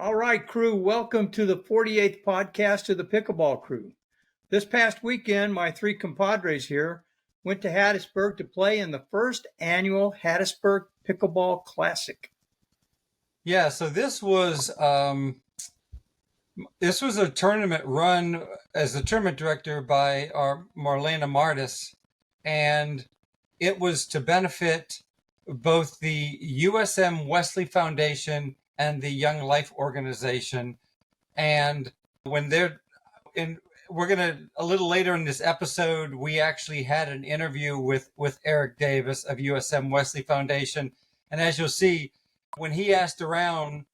All right, crew, welcome to the 48th podcast of the Pickleball Crew. This past weekend, my three compadres here went to Hattiesburg to play in the first annual Hattiesburg Pickleball Classic. Yeah, so this was a tournament run as the tournament director by our Marlena Martis, and it was to benefit both the USM Wesley Foundation and the Young Life Organization. And when they're in, we're gonna a little later in this episode, we actually had an interview with Eric Davis of USM Wesley Foundation, and as you'll see, when he asked around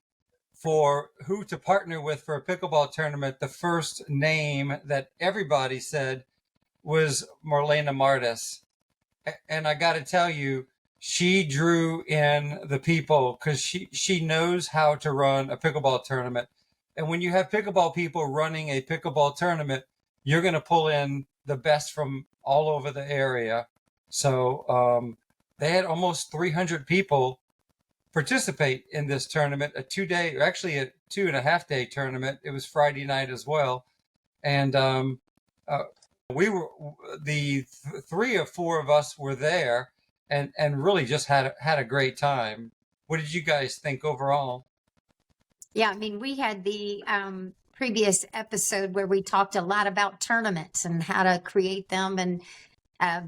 for who to partner with for a pickleball tournament, the first name that everybody said was Marlena Martis. And I got to tell you, she drew in the people because she knows how to run a pickleball tournament. And when you have pickleball people running a pickleball tournament, you're going to pull in the best from all over the area. So they had almost 300 people participate in this tournament, a 2.5 day tournament. It was Friday night as well. And we were, the 3 or 4 of us were there and really just had a great time. What did you guys think overall? Yeah, I mean, we had the previous episode where we talked a lot about tournaments and how to create them and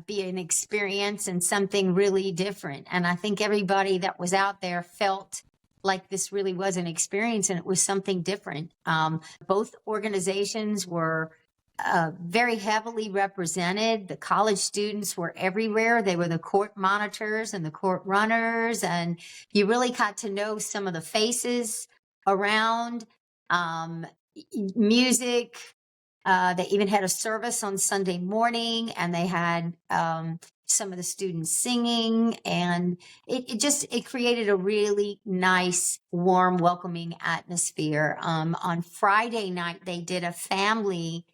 be an experience and something really different. And I think everybody that was out there felt like this really was an experience and it was something different. Both organizations were very heavily represented. The college students were everywhere. They were the court monitors and the court runners. And you really got to know some of the faces around. Music. They even had a service on Sunday morning, and they had some of the students singing, and it created a really nice, warm, welcoming atmosphere. On Friday night, they did a family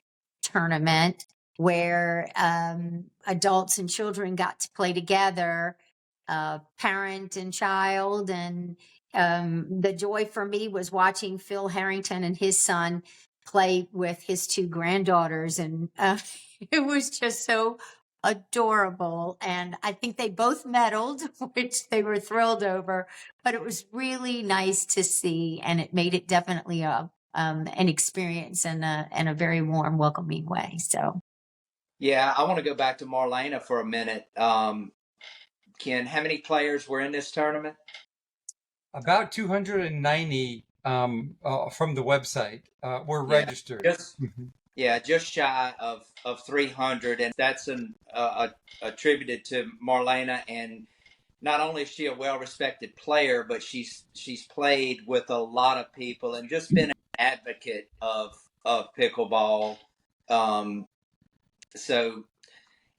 tournament where adults and children got to play together, parent and child, and the joy for me was watching Phil Herrington and his son play with his 2 granddaughters, and it was just so adorable. And I think they both medaled, which they were thrilled over, but it was really nice to see, and it made it definitely an experience in a very warm, welcoming way. So yeah, I want to go back to Marlena for a minute. Ken, how many players were in this tournament? About 290 from the website were registered. Just shy of 300, and that's attributed to Marlena. And not only is she a well-respected player, but she's played with a lot of people and just been an advocate of pickleball. So,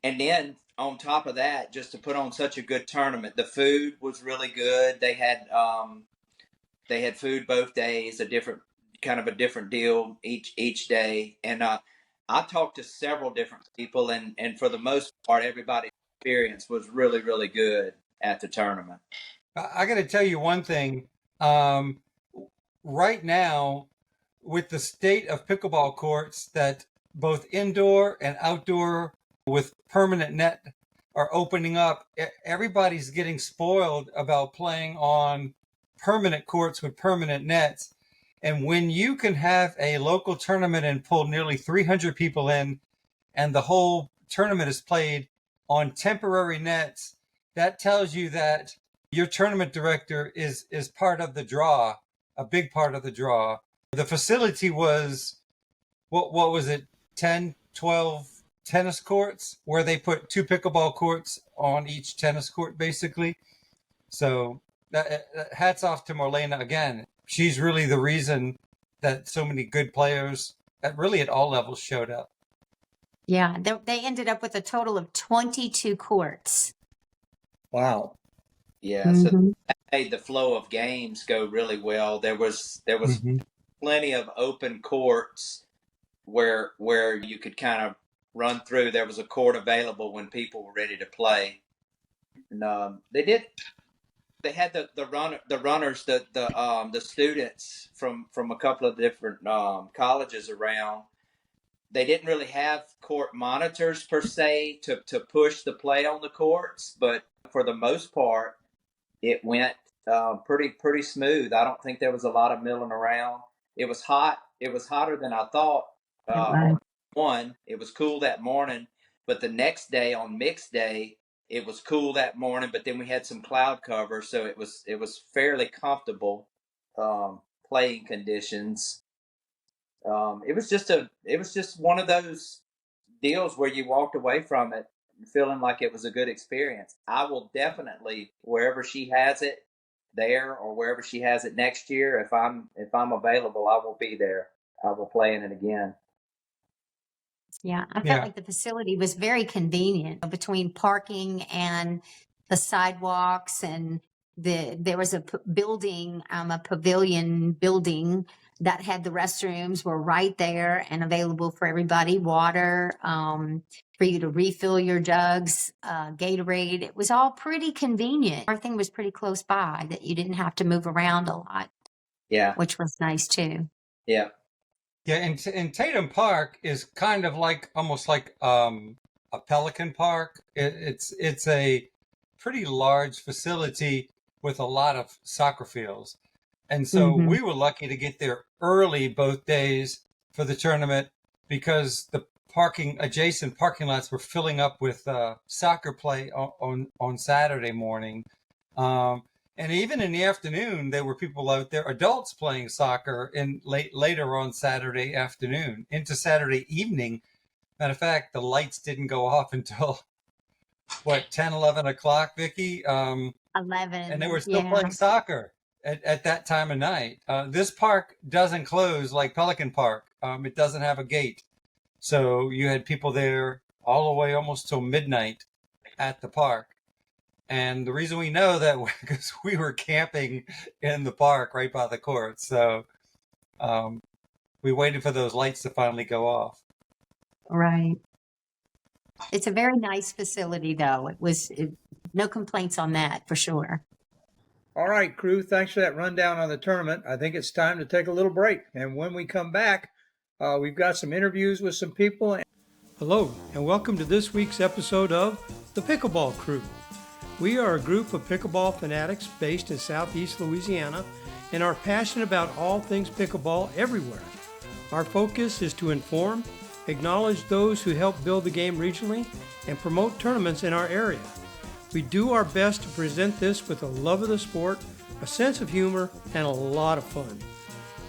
and then on top of that, just to put on such a good tournament, the food was really good. They had food both days, a different deal each day. And I talked to several different people, and for the most part, everybody's experience was really, really good at the tournament. I got to tell you one thing. Right now, with the state of pickleball courts that both indoor and outdoor with permanent net are opening up, everybody's getting spoiled about playing on permanent courts with permanent nets. And when you can have a local tournament and pull nearly 300 people in, and the whole tournament is played on temporary nets, that tells you that your tournament director is part of the draw, a big part of the draw. The facility was, what was it, 10, 12 tennis courts, where they put 2 pickleball courts on each tennis court, basically. So hats off to Marlena again. She's really the reason that so many good players at all levels showed up. yeah, they ended up with a total of 22 courts. Wow. Yeah, so that made the flow of games go really well. There was plenty of open courts where you could kind of run through. There was a court available when people were ready to play. And they did they had the runners, the students from a couple of different colleges around. They didn't really have court monitors per se to push the play on the courts, but for the most part, it went pretty smooth. I don't think there was a lot of milling around. It was hot. It was hotter than I thought. Right. It was cool that morning, but the next day on mixed day, it was cool that morning. But then we had some cloud cover, so it was fairly comfortable playing conditions. It was just one of those deals where you walked away from it feeling like it was a good experience. I will definitely, wherever she has it there or wherever she has it next year, if I'm available, I will be there. I will play in it again. Yeah, I felt Yeah. like the facility was very convenient between parking and the sidewalks, and there was a building, a pavilion building that had the restrooms were right there and available for everybody. Water, for you to refill your jugs, Gatorade. It was all pretty convenient. Everything was pretty close by that you didn't have to move around a lot, Yeah, which was nice too. yeah, Yeah, and Tatum Park is kind of like almost like a Pelican Park. It's a pretty large facility with a lot of soccer fields. And so Mhm. we were lucky to get there early both days for the tournament because the adjacent parking lots were filling up with soccer play on Saturday morning. And even in the afternoon, there were people out there, adults playing soccer later on Saturday afternoon into Saturday evening. Matter of fact, the lights didn't go off until, 10, 11 o'clock, Vicki? 11. And they were still Yeah. playing soccer at that time of night. This park doesn't close like Pelican Park. It doesn't have a gate. So you had people there all the way almost till midnight at the park. And the reason we know that because we were camping in the park right by the court. So we waited for those lights to finally go off. Right. It's a very nice facility, though. No complaints on that for sure. All right, crew, thanks for that rundown on the tournament. I think it's time to take a little break. And when we come back, we've got some interviews with some people. Hello, and welcome to this week's episode of The Pickleball Crew. We are a group of pickleball fanatics based in Southeast Louisiana and are passionate about all things pickleball everywhere. Our focus is to inform, acknowledge those who help build the game regionally, and promote tournaments in our area. We do our best to present this with a love of the sport, a sense of humor, and a lot of fun.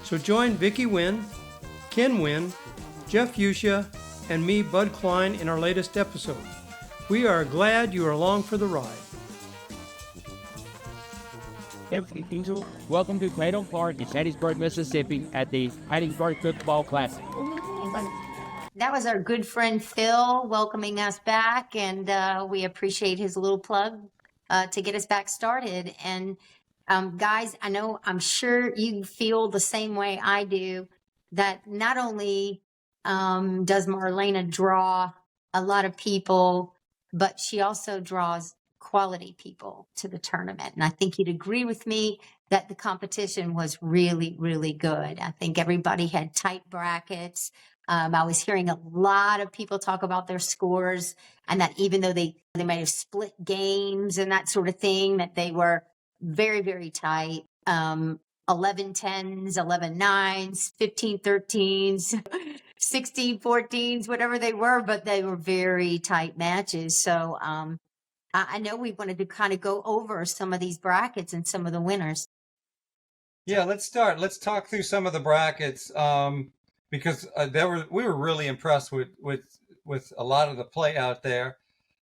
So join Vicki Wynn, Ken Wynn, Jeff Fuchsia, and me, Bud Klein, in our latest episode. We are glad you are along for the ride. Welcome to Krewe Park in Hattiesburg, Mississippi at the Hattiesburg Pickleball Classic. That was our good friend Phil welcoming us back, and we appreciate his little plug to get us back started. And guys, I'm sure you feel the same way I do, that not only does Marlena draw a lot of people, but she also draws quality people to the tournament. And I think you'd agree with me that the competition was really, really good. I think everybody had tight brackets. I was hearing a lot of people talk about their scores, and that even though they might have split games and that sort of thing, that they were very, very tight. 11 10s, 11 9s, 15 13s, 16 14s, whatever they were, but they were very tight matches. So I know we wanted to kind of go over some of these brackets and some of the winners. Yeah, let's start. Let's talk through some of the brackets because we were really impressed with a lot of the play out there.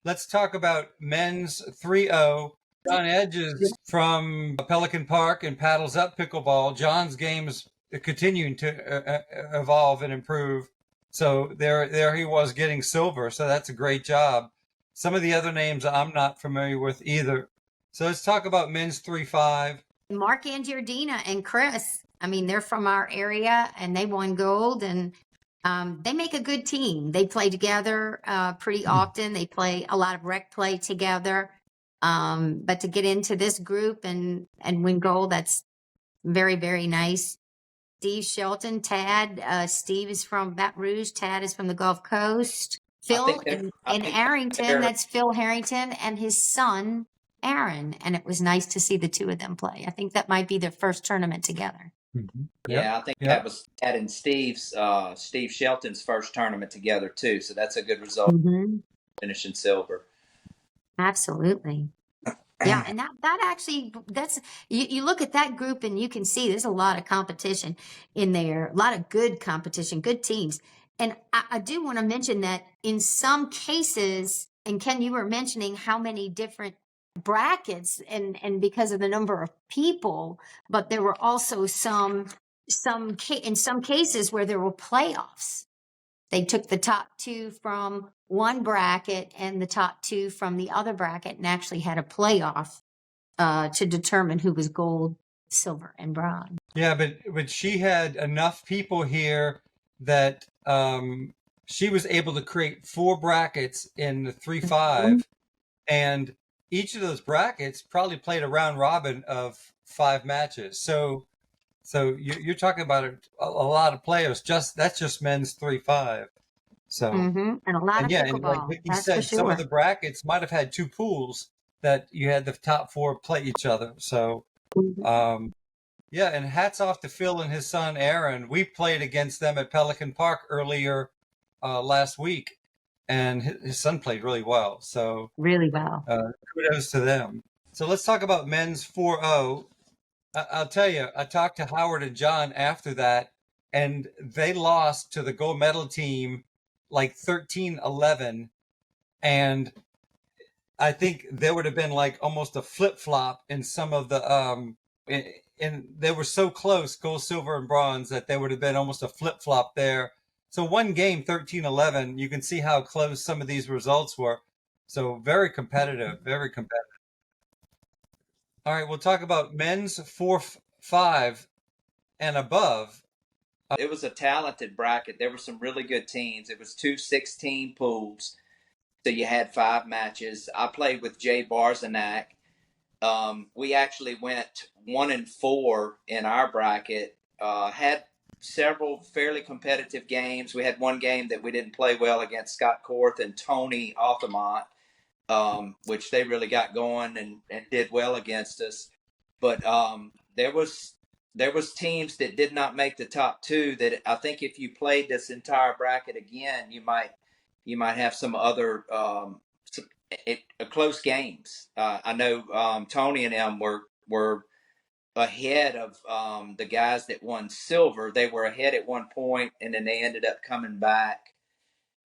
Let's talk about men's 3-0. John Edges from Pelican Park and Paddles Up Pickleball. John's game is continuing to evolve and improve. So there he was getting silver. So that's a great job. Some of the other names I'm not familiar with either. So let's talk about men's 3-5. Mark Angiardina and Chris, they're from our area and they won gold, and they make a good team. They play together pretty often. They play a lot of rec play together. But to get into this group and win gold, that's very, very nice. Steve Shelton, Tad. Steve is from Baton Rouge. Tad is from the Gulf Coast. Phil and Harrington, that's Phil Herrington and his son, Aaron. And it was nice to see the two of them play. I think that might be their first tournament together. Mm-hmm. Yeah, I think that was Tad and Steve Shelton's first tournament together too. So that's a good result, finishing silver. Absolutely. Yeah, and that actually, that's, you look at that group and you can see there's a lot of competition in there, a lot of good competition, good teams. And I do want to mention that in some cases, and Ken, you were mentioning how many different brackets and because of the number of people, but there were also in some cases where there were playoffs. They took the top two from one bracket and the top two from the other bracket and actually had a playoff to determine who was gold, silver, and bronze. Yeah, but she had enough people here that she was able to create 4 brackets in the 3-5, and each of those brackets probably played a round robin of 5 matches. So you're talking about a lot of players. That's just men's 3-5. So and a lot of and like pickleball. Vicki That's said, for sure. some of the brackets might have had 2 pools that you had the top 4 play each other. So yeah, and hats off to Phil and his son Aaron. We played against them at Pelican Park earlier last week, and his son played really well. So really well. Kudos to them. So let's talk about men's 4-0. I'll tell you, I talked to Howard and John after that, and they lost to the gold medal team like 13-11, and I think there would have been like almost a flip-flop in some of the and they were so close, gold, silver, and bronze, that there would have been almost a flip-flop there. So one game, 13-11, you can see how close some of these results were. So very competitive, very competitive. All right, we'll talk about men's 4-5 and above. It was a talented bracket. There were some really good teams. It was 2 16 pools. So you had 5 matches. I played with Jay Barzanak. We actually went 1-4 in our bracket. Had several fairly competitive games. We had one game that we didn't play well against Scott Korth and Tony Altamont, which they really got going and did well against us. But there was teams that did not make the top 2 that I think if you played this entire bracket again, you might have some other close games. I know Tony and them were ahead of the guys that won silver. They were ahead at one point, and then they ended up coming back.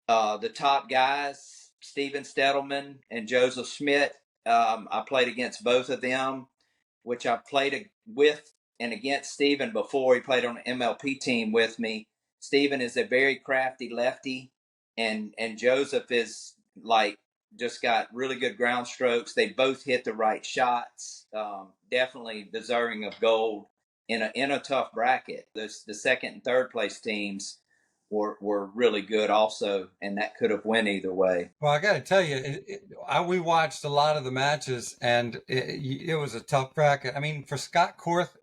The top guys, Steven Stedelman and Joseph Schmidt, I played against both of them, which I played with and against Steven before. He played on an MLP team with me. Steven is a very crafty lefty, and Joseph is like just got really good ground strokes. They both hit the right shots. Definitely deserving of gold in a tough bracket. The second and third place teams were really good also, and that could have went either way. Well, I got to tell you, we watched a lot of the matches, and it was a tough bracket. I mean, for Scott Korth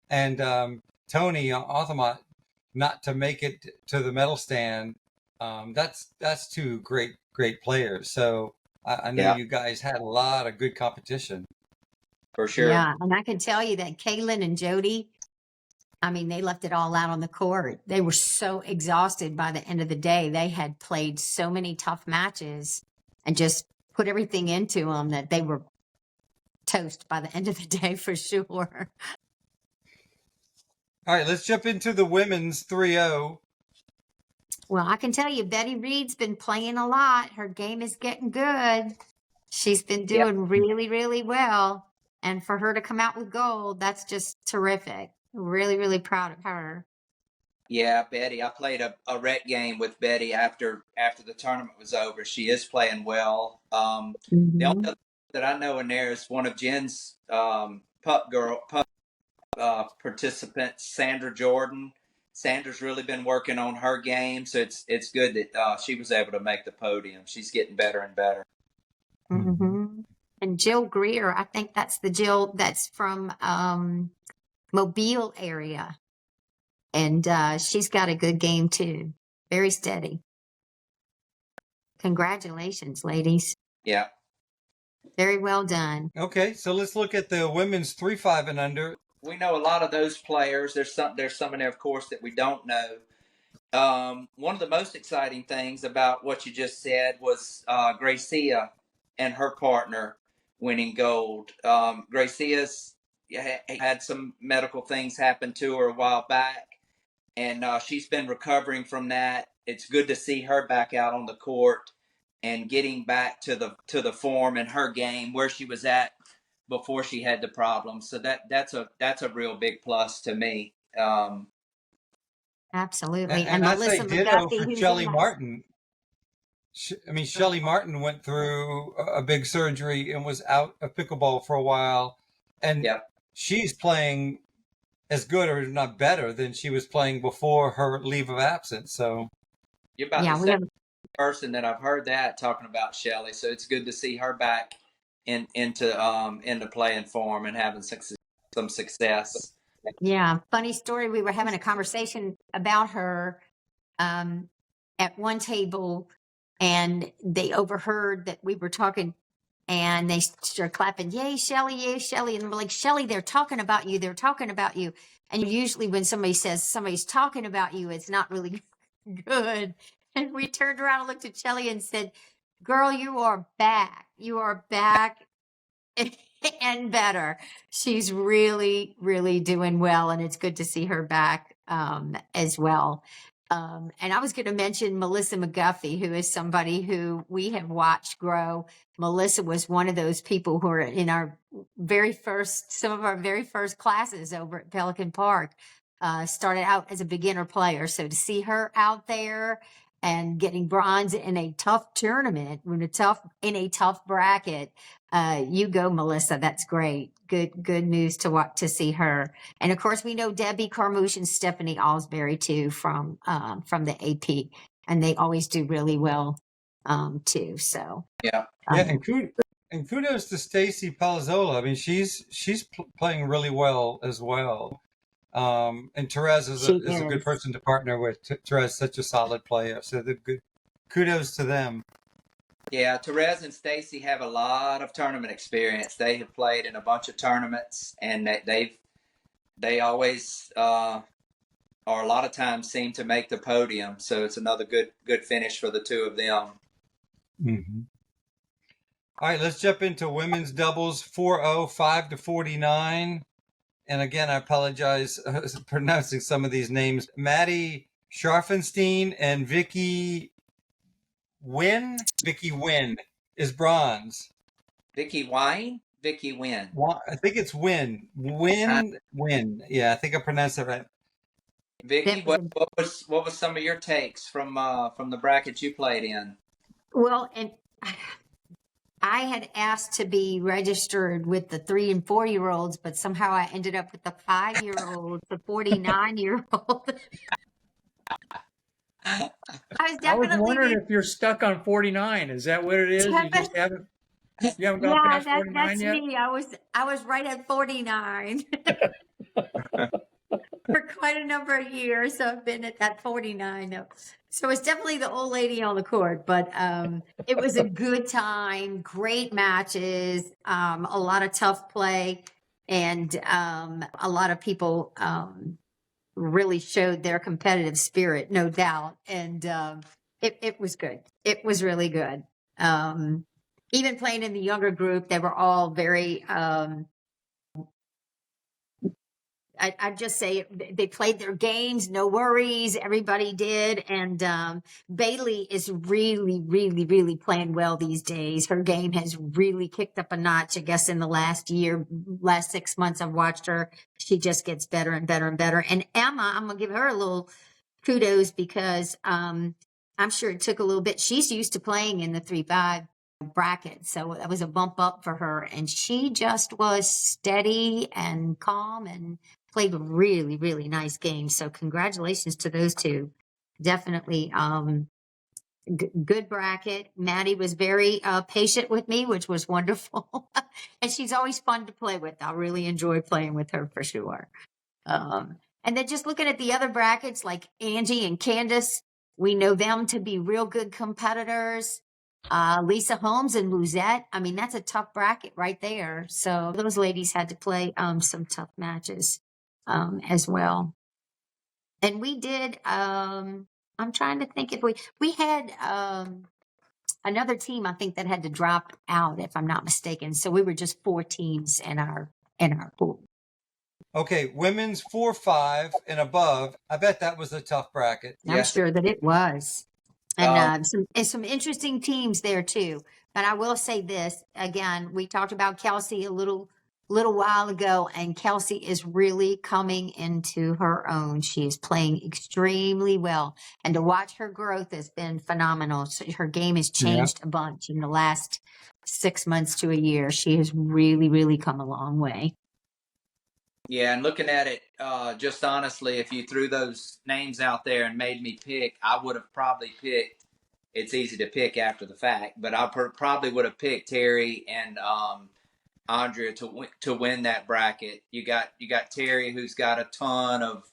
and Tony Altamont not to make it to the medal stand, that's 2 great players. So I know you guys had a lot of good competition. For sure. Yeah, and I can tell you that Kaylin and Jody, I mean, they left it all out on the court. They were so exhausted by the end of the day. They had played so many tough matches and just put everything into them that they were toast by the end of the day for sure. All right, let's jump into the women's 3-0. Well, I can tell you, Betty Reed's been playing a lot. Her game is getting good. She's been doing really, really well. And for her to come out with gold, that's just terrific. Really, really proud of her. Yeah, Betty. I played a rec game with Betty after the tournament was over. She is playing well. The only other that I know in there is one of Jen's pup participants, Sandra Jordan. Sandra's really been working on her game, so it's good that she was able to make the podium. She's getting better and better. And Jill Greer, I think that's the Jill that's from Mobile area. And she's got a good game too. Very steady. Congratulations, ladies. Yeah. Very well done. Okay, so let's look at the women's 3-5 and under. We know a lot of those players. There's some in there, of course, that we don't know. One of the most exciting things about what you just said was Gracia and her partner winning gold. Gracia's had some medical things happen to her a while back, and she's been recovering from that. It's good to see her back out on the court and getting back to the form in her game where she was at before she had the problem. So that's a real big plus to me. Absolutely. And I say Melissa ditto McGuffey, for who's Shelly in that. Martin. Shelly Martin went through a big surgery and was out of pickleball for a while. And she's playing as good or not better than she was playing before her leave of absence. So you're about the second person that I've heard that talking about Shelly. So it's good to see her back into playing form and having some success. Yeah. Funny story. We were having a conversation about her at one table, and they overheard that we were talking, and they started clapping, yay, Shelly, yay, Shelly. And we're like, Shelly, they're talking about you. They're talking about you. And usually when somebody says somebody's talking about you, it's not really good. And we turned around and looked at Shelly and said, girl, you are back. You are back and better. She's really, really doing well. And it's good to see her back as well. And I was going to mention Melissa McGuffey, who is somebody who we have watched grow. Melissa was one of those people who are in some of our very first classes over at Pelican Park, started out as a beginner player. So to see her out there and getting bronze in a tough tournament, in a tough bracket, you go, Melissa. That's great. Good news to see her. And of course, we know Debbie Carmouche and Stephanie Alsbury too from the AP, and they always do really well too. So and kudos to Stacy Palazzola. I mean, she's playing really well as well. And Therese is a good person to partner with. Therese is such a solid player, so good. Kudos to them. Yeah, Therese and Stacy have a lot of tournament experience. They have played in a bunch of tournaments, and they always or a lot of times seem to make the podium. So it's another good finish for the two of them. Mm-hmm. All right, let's jump into women's doubles 4-0, 5-49. And again, I apologize pronouncing some of these names. Maddie Scharfenstein and Vicki Wynn is bronze. Vicki Wynn? Vicki Wynn. I think it's Wynn. Wynn. Yeah, I think I pronounced that right. Vicki, what was some of your takes from the bracket you played in? Well, and I had asked to be registered with the 3 and 4 year olds, but somehow I ended up with the 5-year-old, the 49-year-old. I was wondering if you're stuck on 49. Is that what it is? You just haven't gone past 49 that's yet? me. I was right at 49 for quite a number of years. So I've been at that 49 now. So it's definitely the old lady on the court, but it was a good time, great matches, a lot of tough play, and a lot of people really showed their competitive spirit, no doubt. And it was good. It was really good. Even playing in the younger group, they were all very I'd just say they played their games, no worries. Everybody did. And Bailey is really, really, really playing well these days. Her game has really kicked up a notch, I guess, in the last 6 months I've watched her. She just gets better and better and better. And Emma, I'm going to give her a little kudos because I'm sure it took a little bit. She's used to playing in the 3-5 bracket. So that was a bump up for her. And she just was steady and calm and played a really, really nice game. So congratulations to those two. Definitely good bracket. Maddie was very patient with me, which was wonderful. And she's always fun to play with. I really enjoy playing with her for sure. And then just looking at the other brackets like Angie and Candace, we know them to be real good competitors. Lisa Holmes and Luzette. I mean, that's a tough bracket right there. So those ladies had to play some tough matches as well. And we did, I'm trying to think if we had another team, I think, that had to drop out, if I'm not mistaken. So we were just 4 teams in our pool. Okay, women's 4-5 and above. I bet that was a tough bracket. I'm Yes. sure that it was. And some interesting teams there too. But I will say this again, we talked about Kelsey a little while ago, and Kelsey is really coming into her own. She is playing extremely well. And to watch her growth has been phenomenal. So her game has changed a bunch in the last 6 months to a year. She has really, really come a long way. Yeah, and looking at it, just honestly, if you threw those names out there and made me pick, I would have probably picked. It's easy to pick after the fact, but I probably would have picked Terry and Andrea to win that bracket. You got Terry, who's got a ton of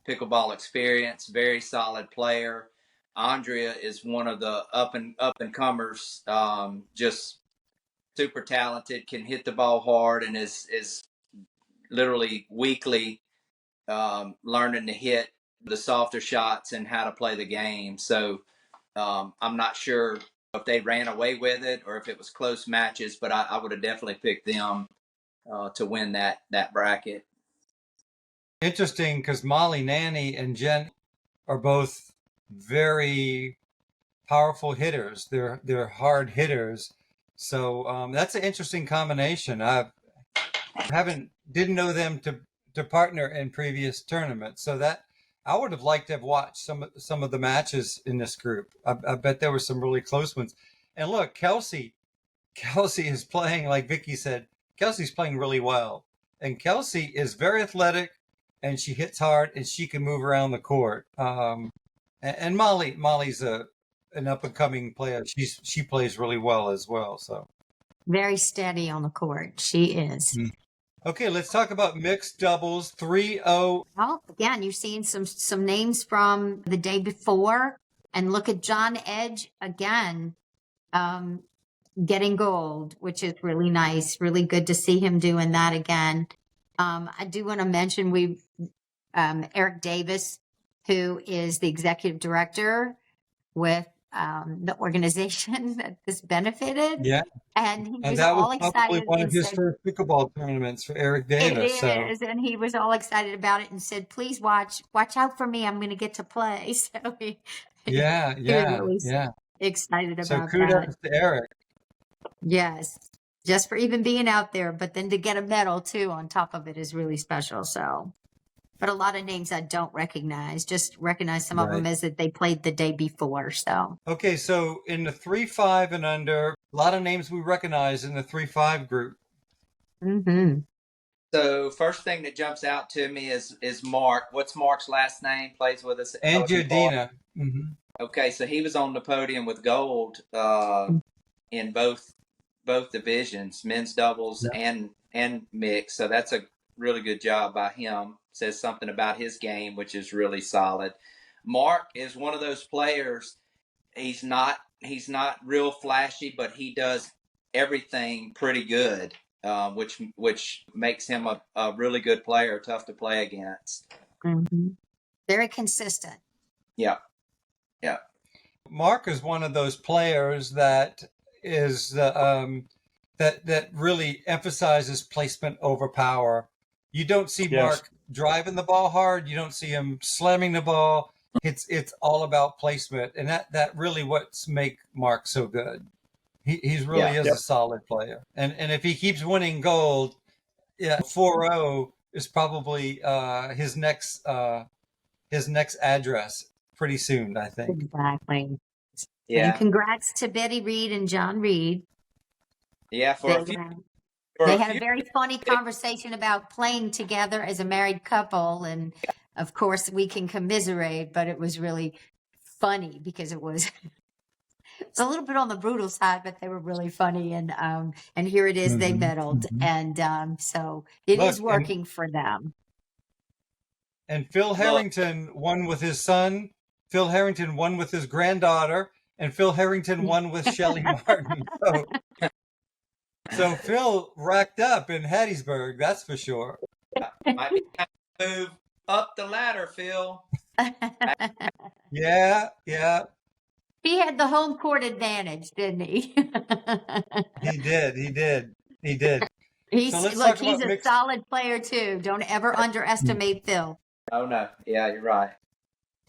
pickleball experience, very solid player. Andrea is one of the up and comers, just super talented, can hit the ball hard, and is literally weekly learning to hit the softer shots and how to play the game. So I'm not sure if they ran away with it or if it was close matches, but I would have definitely picked them to win that bracket. Interesting, because Molly, Nanny, and Jen are both very powerful hitters. They're hard hitters. So that's an interesting combination. Didn't know them to partner in previous tournaments. So that I would have liked to have watched some of the matches in this group. I bet there were some really close ones. And look, Kelsey is playing, like Vicki said, Kelsey's playing really well. And Kelsey is very athletic, and she hits hard, and she can move around the court. And Molly's an up and coming player. She plays really well as well. So Very steady on the court. She is. Okay, let's talk about mixed doubles 3-0. Well, again, you've seen some names from the day before, and look at John Edge again, getting gold, which is really nice. Really good to see him doing that again. I do want to mention Eric Davis, who is the executive director with the organization that this benefited. Yeah. And he was that all was probably excited one and of his said, first pickleball tournaments for Eric Davis. it is, and he was all excited about it and said, "Please watch out for me. I'm going to get to play." So he was really excited So about kudos that. to Eric. Yes, just for even being out there, but then to get a medal too on top of it is really special. So, but a lot of names I don't recognize. Just recognize some of them as that they played the day before. So Okay, so in the 3-5 and under, a lot of names we recognize in the 3-5 group. Mm-hmm. So first thing that jumps out to me is Mark. What's Mark's last name? Plays with us. Angiadina. Okay, so he was on the podium with gold in both divisions, men's doubles and mixed. So that's a really good job by him. Says something about his game, which is really solid. Mark is one of those players. He's not real flashy, but he does everything pretty good, which makes him a really good player, tough to play against. Mm-hmm. Very consistent. Yeah. Mark is one of those players that is that really emphasizes placement over power. You don't see Mark driving the ball hard. You don't see him slamming the ball. It's all about placement, and that really what's make Mark so good. He's really is a solid player, and if he keeps winning gold, 4-0 is probably his next address pretty soon, I think. Exactly. Yeah. And congrats to Betty Reed and John Reed. Yeah, they had a very funny conversation about playing together as a married couple, and of course we can commiserate, but it was really funny because it was it's a little bit on the brutal side, but they were really funny. And here it is, they medaled. And so it is Look, working for them. and Phil Herrington won with his son. Phil Herrington won with his granddaughter, and Phil Herrington won with Shelly Martin. So Phil racked up in Hattiesburg, that's for sure. Might be time to move up the ladder, Phil. Yeah. He had the home court advantage, didn't he? He did. He's So let's look, talk he's about a mixed. solid player too. Don't ever underestimate Phil. Oh no, yeah, you're right.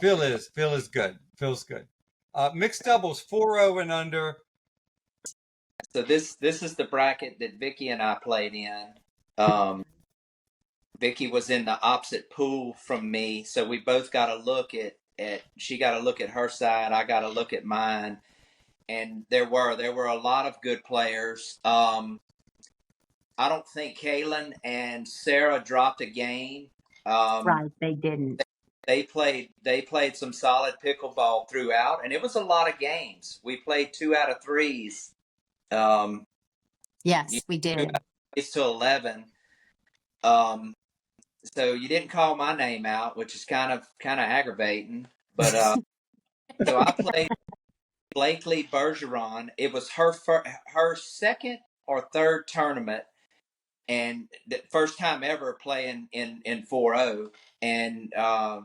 Phil is good. Phil's good. Mixed doubles 4-0 and under. So this is the bracket that Vicki and I played in. Vicki was in the opposite pool from me, so we both got to look at she got to look at her side, I got to look at mine, and there were a lot of good players. I don't think Kaylin and Sarah dropped a game. Right, they didn't. They played some solid pickleball throughout, and it was a lot of games. We played 2 out of 3s. Yes, we did. It's to 11. So you didn't call my name out, which is kind of aggravating. But so I played Blakely Bergeron. It was her second or third tournament, and the first time ever playing in 4-0. And I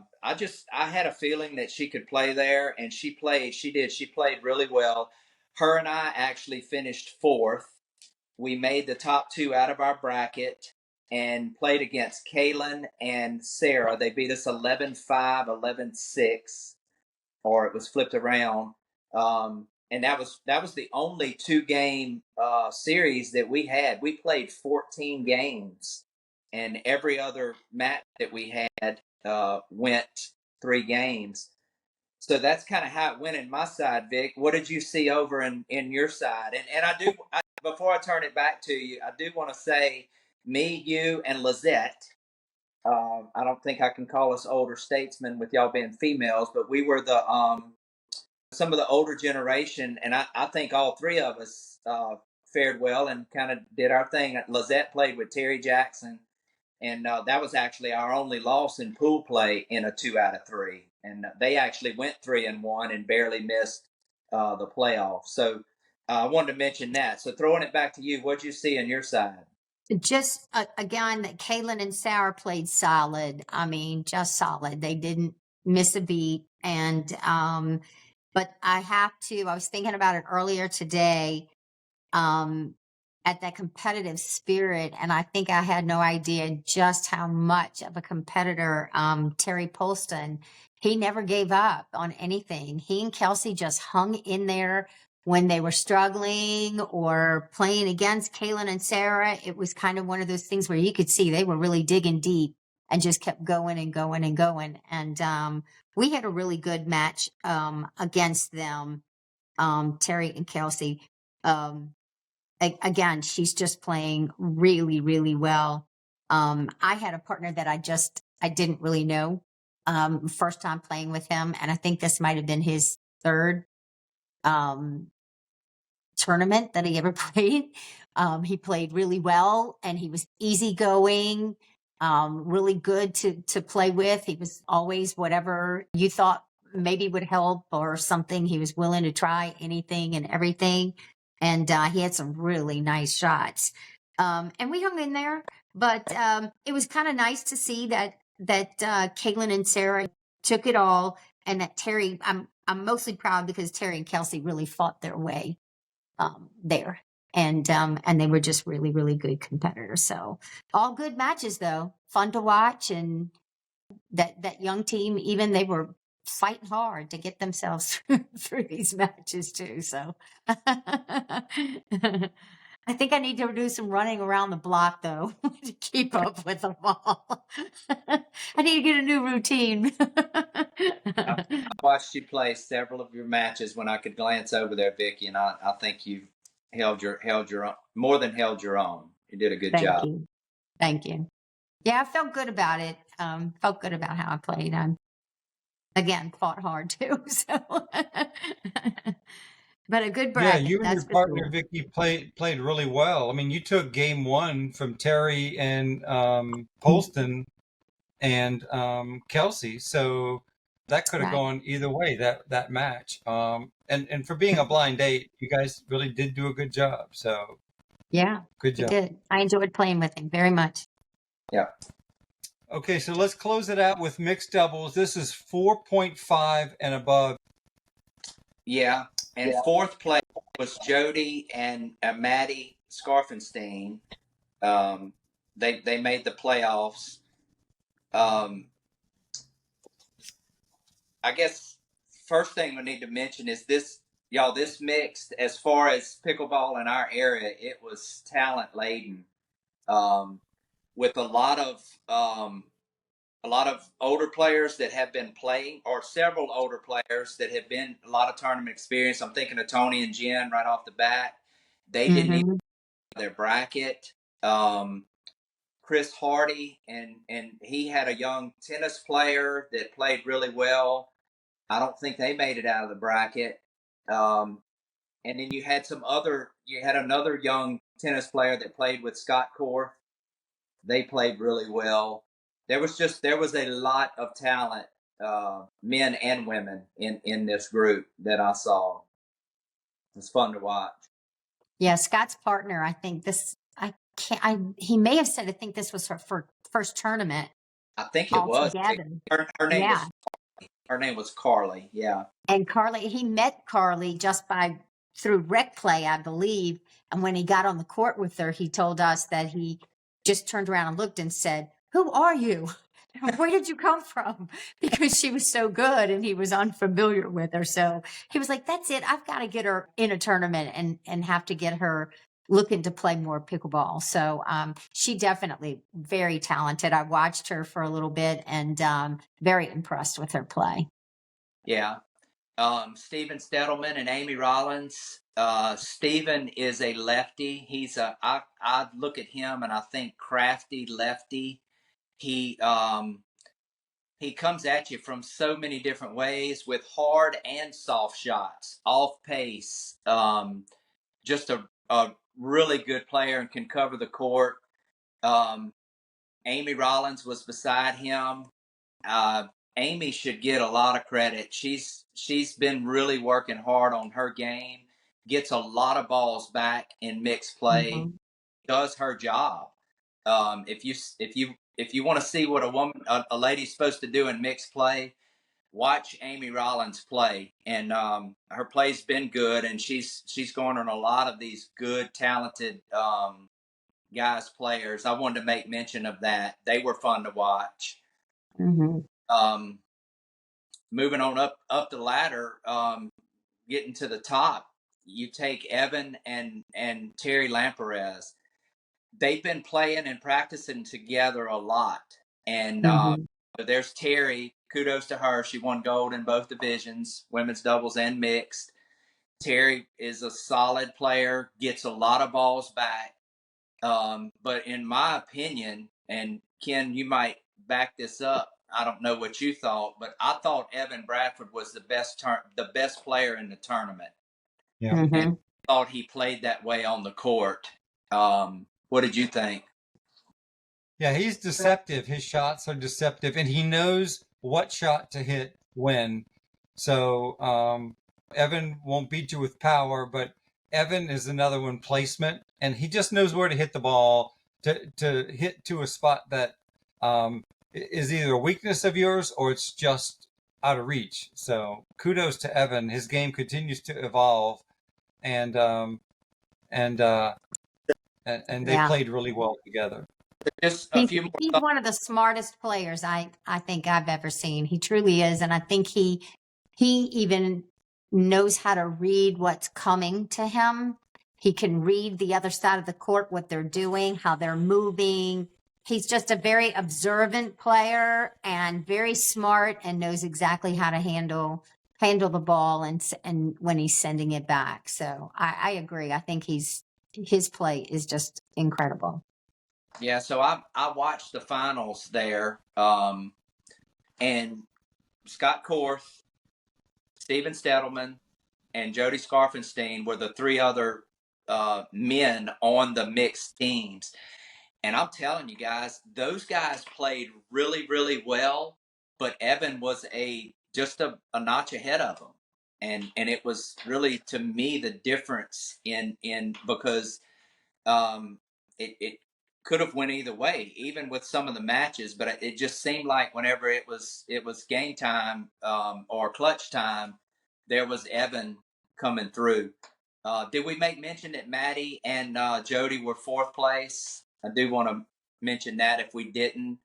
had a feeling that she could play there, and she played. She did. She played really well. Her and I actually finished 4th. We made the top 2 out of our bracket and played against Kaylin and Sarah. They beat us 11-5, 11-6, or it was flipped around. And that was the only 2-game series that we had. We played 14 games, and every other match that we had went 3 games. So that's kind of how it went in my side, Vic. What did you see over in your side? And before I turn it back to you, I do want to say, me, you, and Lizette, I don't think I can call us older statesmen with y'all being females, but we were some of the older generation, and I think all 3 of us fared well and kind of did our thing. Lizette played with Terry Jackson, and that was actually our only loss in pool play in a 2 out of 3. And they actually went 3-1 and barely missed the playoffs. So I wanted to mention that. So throwing it back to you, what'd you see on your side? Just again, that Kaylin and Sarah played solid. I mean, just solid. They didn't miss a beat. And but I was thinking about it earlier today. At that competitive spirit, and I think I had no idea just how much of a competitor Terry Polston. He never gave up on anything. He and Kelsey just hung in there when they were struggling or playing against Kaylin and Sarah. It was kind of one of those things where you could see they were really digging deep and just kept going and going and going. And we had a really good match against them, Terry and Kelsey. Again, she's just playing really, really well. I had a partner that I didn't really know, first time playing with him. And I think this might've been his 3rd, tournament that he ever played. He played really well, and he was easygoing, really good to play with. He was always whatever you thought maybe would help or something. He was willing to try anything and everything. And he had some really nice shots. And we hung in there, but it was kind of nice to see that Kaylin and Sarah took it all, and that Terry, I'm mostly proud because Terry and Kelsey really fought their way there. And they were just really, really good competitors. So all good matches though, fun to watch. And that young team, even they were fighting hard to get themselves through these matches too. So I think I need to do some running around the block though to keep up with them all. I need to get a new routine. I watched you play several of your matches when I could glance over there, Vicki, and I think you held your own, more than held your own. You did a good job. Thank you. Yeah, I felt good about it. Felt good about how I played. again, fought hard too. So, but a good Yeah, bracket, you and that's your for partner sure. Vicky played really well. I mean, you took game one from Terry and Polston and Kelsey, so that could have Right. gone either way, that match. And for being a blind date, you guys really did do a good job. So Yeah, good we job. did. I enjoyed playing with him very much. Yeah. Okay, so let's close it out with mixed doubles. This is 4.5 and above. Yeah. And fourth place was Jody and Maddie Scarfenstein. They made the playoffs. I guess first thing we need to mention is this, y'all. This mixed, as far as pickleball in our area, it was talent laden, with a lot of older players that have been playing, or several older players that have been a lot of tournament experience. I'm thinking of Tony and Jen right off the bat. They didn't even Hmm. their bracket. Chris Hardy, and he had a young tennis player that played really well. I don't think they made it out of the bracket. Um, and then you had another young tennis player that played with Scott Korth. They played really well. There was a lot of talent, men and women in this group that I saw. It's fun to watch. Yeah, Scott's partner, I think he may have said, I think this was her first tournament I think it was. altogether. Her name Yeah. was Carly. Yeah. And Carly, he met Carly just through rec play, I believe. And when he got on the court with her, he told us that he just turned around and looked and said, "Who are you? Where did you come from?" Because she was so good and he was unfamiliar with her. So he was like, "That's it. I've got to get her in a tournament and have to get her looking to play more pickleball." So she definitely very talented. I watched her for a little bit and very impressed with her play. Yeah. Steven Stedelman and Amy Rollins. Steven is a lefty. I look at him and I think crafty lefty. He he comes at you from so many different ways with hard and soft shots, off pace. Just a really good player and can cover the court. Um, Amy Rollins was beside him. Uh, Amy should get a lot of credit. She's been really working hard on her game. Gets a lot of balls back in mixed play. Mhm. Does her job. If you want to see what a lady's supposed to do in mixed play, watch Amy Rollins play. And her play's been good, and she's going on a lot of these good, talented guys players. I wanted to make mention of that. They were fun to watch. Mhm. Um, Moving on up the ladder, getting to the top, you take Evan and Terry Lamperez. They've been playing and practicing together a lot, and Mhm. there's Terry. Kudos to her. She won gold in both divisions, women's doubles and mixed. Terry is a solid player, gets a lot of balls back. But in my opinion, and Ken, you might back this up. I don't know what you thought, but I thought Evan Bradford was the best player in the tournament, Yeah. and Mhm. thought he played that way on the court. What did you think? Yeah, he's deceptive. His shots are deceptive, and he knows what shot to hit when. So Evan won't beat you with power, but Evan is another one placement, and he just knows where to hit the ball to hit to a spot that is either a weakness of yours or it's just out of reach. So kudos to Evan. His game continues to evolve, and and uh, and they Yeah. played really well together. Just a He's few more he's thoughts. one of the smartest players I think I've ever seen. He truly is, and I think he even knows how to read what's coming to him. He can read the other side of the court, what they're doing, how they're moving. He's just a very observant player and very smart and knows exactly how to handle the ball and when he's sending it back. So I agree. I think his play is just incredible. Yeah, so I watched the finals there, and Scott Korth, Steven Stedelman, and Jody Scarfenstein were the three other men on the mixed teams. And I'm telling you guys, those guys played really, really well. But Evan was just a notch ahead of them. And it was really, to me, the difference in because it could have went either way, even with some of the matches. But it just seemed like whenever it was game time or clutch time, there was Evan coming through. Did we make mention that Maddie and Jody were fourth place? I do want to mention that if we didn't.